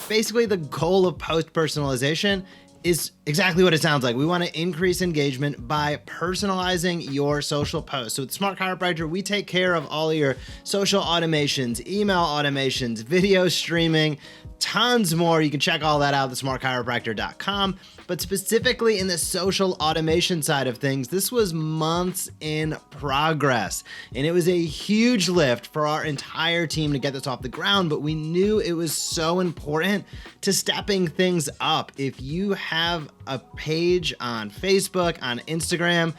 Basically, the goal of post-personalization is exactly what it sounds like. We want to increase engagement by personalizing your social posts. So with Smart Chiropractor, we take care of all of your social automations, email automations, video streaming, tons more. You can check all that out at smartchiropractor.com. But specifically in the social automation side of things, this was months in progress. And it was a huge lift for our entire team to get this off the ground, but we knew it was so important to stepping things up. If you have a page on Facebook, on Instagram,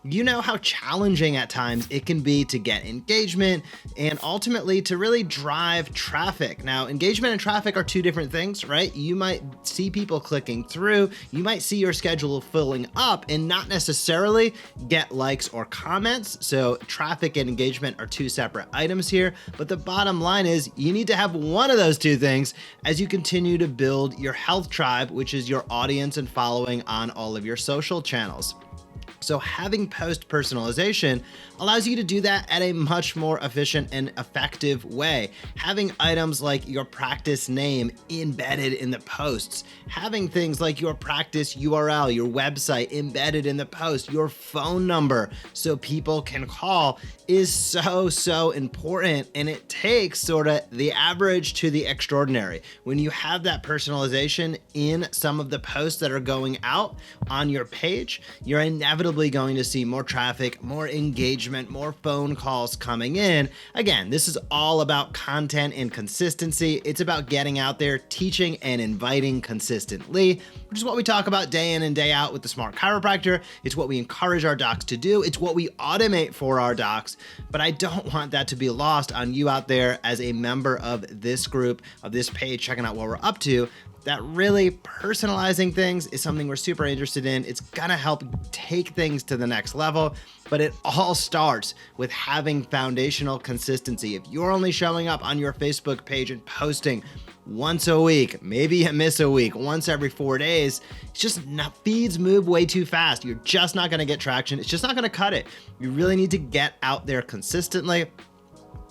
you know how challenging at times it can be to get engagement and ultimately to really drive traffic. Now, engagement and traffic are two different things, right? You might see people clicking through, you might see your schedule filling up and not necessarily get likes or comments. So traffic and engagement are two separate items here. But the bottom line is you need to have one of those two things as you continue to build your health tribe, which is your audience and following on all of your social channels. So having post-personalization allows you to do that at a much more efficient and effective way. Having items like your practice name embedded in the posts, having things like your practice URL, your website embedded in the post, your phone number so people can call is so important, and it takes sort of the average to the extraordinary. When you have that personalization in some of the posts that are going out on your page, you're inevitably going to see more traffic, more engagement, more phone calls coming in. Again, this is all about content and consistency. It's about getting out there, teaching and inviting consistently, which is what we talk about day in and day out with the Smart Chiropractor. It's what we encourage our docs to do. It's what we automate for our docs, but I don't want that to be lost on you out there as a member of this group, of this page, checking out what we're up to. That really personalizing things is something we're super interested in. It's gonna help take things to the next level, but it all starts with having foundational consistency. If you're only showing up on your Facebook page and posting once a week, maybe you miss a week, once every 4 days, it's just not, feeds move way too fast. You're just not gonna get traction. It's just not gonna cut it. You really need to get out there consistently.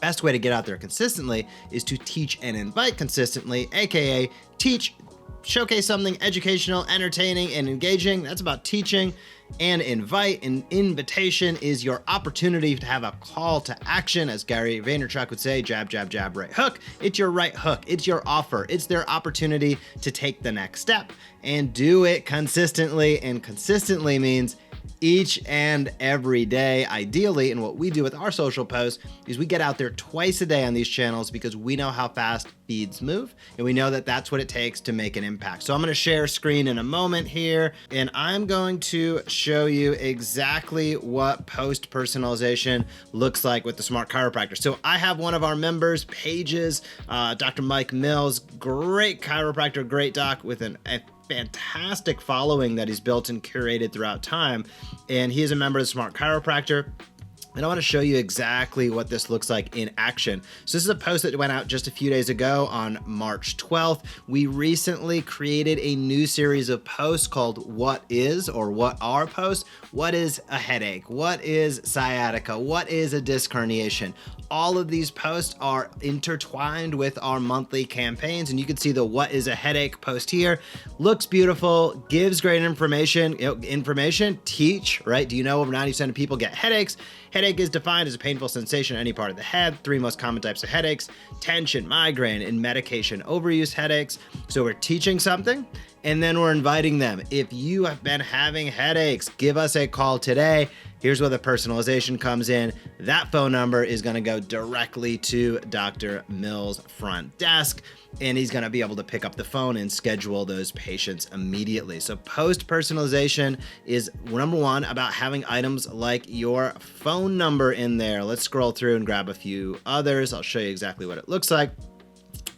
Best way to get out there consistently is to teach and invite consistently, aka teach, showcase something educational, entertaining, and engaging. That's about teaching. And invite. An invitation is your opportunity to have a call to action. As Gary Vaynerchuk would say, jab, jab, jab, right hook. It's your right hook. It's your offer. It's their opportunity to take the next step and do it consistently. And consistently means each and every day, ideally. And what we do with our social posts is we get out there twice a day on these channels because we know how fast feeds move and we know that that's what it takes to make an impact. So I'm going to share screen in a moment here, and I'm going to show you exactly what post personalization looks like with the Smart Chiropractor. So I have one of our members' pages, Dr. Mike Mills, great chiropractor, great doc with a fantastic following that he's built and curated throughout time. And he is a member of the Smart Chiropractor. And I want to show you exactly what this looks like in action. So this is a post that went out just a few days ago on March 12th. We recently created a new series of posts called What Is, or What Are Posts. What is a headache? What is sciatica? What is a disc herniation? All of these posts are intertwined with our monthly campaigns, and you can see the What is a Headache post here. Looks beautiful, gives great information. Teach, right? Do you know over 90% of people get headaches? Headache is defined as a painful sensation in any part of the head. 3 most common types of headaches: tension, migraine, and medication overuse headaches. So we're teaching something, and then we're inviting them. If you have been having headaches, give us a call today. Here's where the personalization comes in. That phone number is going to go directly to Dr. Mills' front desk, and he's going to be able to pick up the phone and schedule those patients immediately. So post-personalization is number one about having items like your phone number in there. Let's scroll through and grab a few others. I'll show you exactly what it looks like.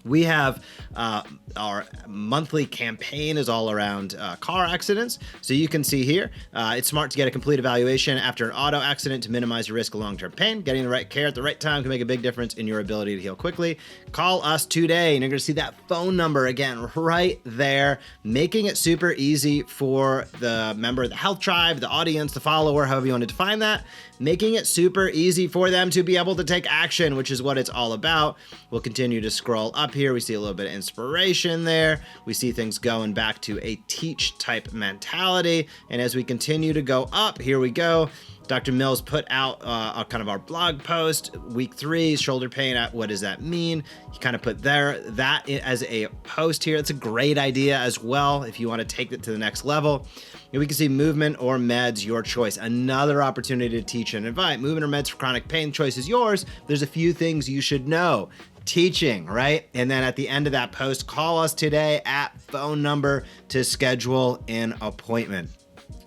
We have our monthly campaign is all around car accidents. So you can see here, it's smart to get a complete evaluation after an auto accident to minimize your risk of long-term pain. Getting the right care at the right time can make a big difference in your ability to heal quickly. Call us today, and you're going to see that phone number again right there, making it super easy for the member of the health tribe, the audience, the follower, however you want to define that, making it super easy for them to be able to take action, which is what it's all about. We'll continue to scroll up here. We see a little bit of inspiration there. We see things going back to a teach type mentality. And as we continue to go up, here we go. Dr. Mills put out kind of our blog post, week 3, shoulder pain. What does that mean? He kind of put that as a post here. It's a great idea as well if you want to take it to the next level. And we can see movement or meds, your choice. Another opportunity to teach and invite. Movement or meds for chronic pain, choice is yours. There's a few things you should know. Teaching, right? And then at the end of that post, call us today at phone number to schedule an appointment.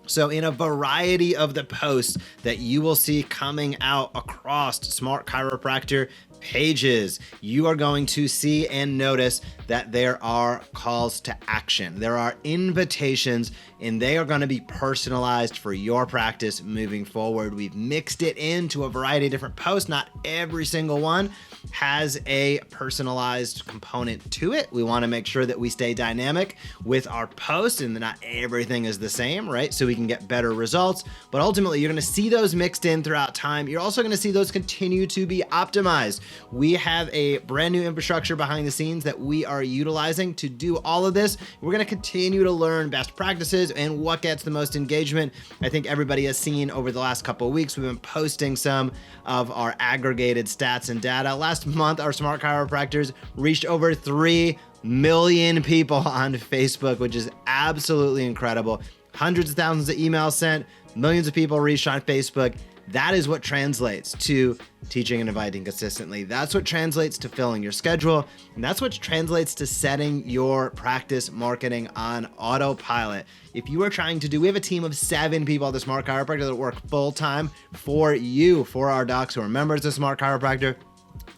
So in a variety of the posts that you will see coming out across Smart Chiropractor pages, you are going to see and notice that there are calls to action. There are invitations, and they are going to be personalized for your practice moving forward. We've mixed it into a variety of different posts. Not every single one has a personalized component to it. We want to make sure that we stay dynamic with our posts and that not everything is the same, right? So we can get better results. But ultimately, you're going to see those mixed in throughout time. You're also going to see those continue to be optimized. We have a brand new infrastructure behind the scenes that we are utilizing to do all of this. We're going to continue to learn best practices and what gets the most engagement. I think everybody has seen over the last couple of weeks, we've been posting some of our aggregated stats and data. Last month, our Smart Chiropractors reached over 3 million people on Facebook, which is absolutely incredible. Hundreds of thousands of emails sent, millions of people reached on Facebook. That is what translates to teaching and inviting consistently. That's what translates to filling your schedule. And that's what translates to setting your practice marketing on autopilot. If you are trying to we have a team of 7 people at the Smart Chiropractor that work full time for you, for our docs who are members of Smart Chiropractor.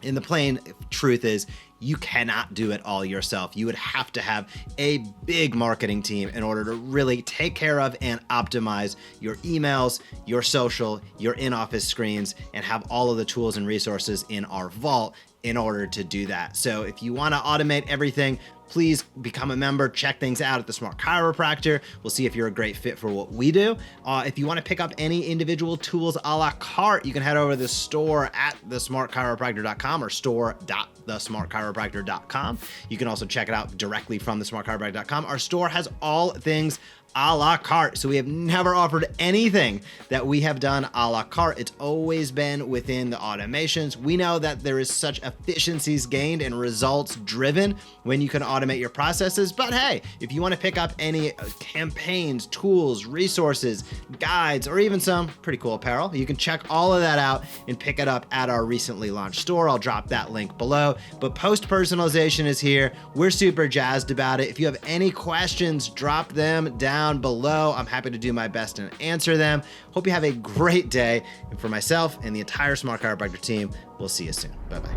And the plain truth is, you cannot do it all yourself. You would have to have a big marketing team in order to really take care of and optimize your emails, your social, your in-office screens, and have all of the tools and resources in our vault in order to do that. So if you want to automate everything, please become a member, check things out at the Smart Chiropractor. We'll see if you're a great fit for what we do. If you want to pick up any individual tools a la carte, you can head over to the store at thesmartchiropractor.com or store.thesmartchiropractor.com. You can also check it out directly from thesmartchiropractor.com. Our store has all things a la carte. So we have never offered anything that we have done a la carte. It's always been within the automations. We know that there is such efficiencies gained and results driven when you can automate your processes. But hey, if you want to pick up any campaigns, tools, resources, guides, or even some pretty cool apparel, you can check all of that out and pick it up at our recently launched store. I'll drop that link below. But post personalization is here. We're super jazzed about it. If you have any questions, drop them down below. I'm happy to do my best and answer them. Hope you have a great day. And for myself and the entire Smart Chiropractor team, we'll see you soon. Bye-bye.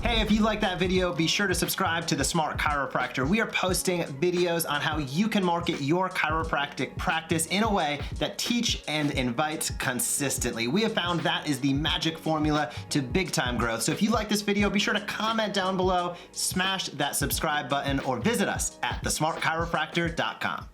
Hey, if you like that video, be sure to subscribe to the Smart Chiropractor. We are posting videos on how you can market your chiropractic practice in a way that teach and invites consistently. We have found that is the magic formula to big time growth. So if you like this video, be sure to comment down below, smash that subscribe button, or visit us at thesmartchiropractor.com.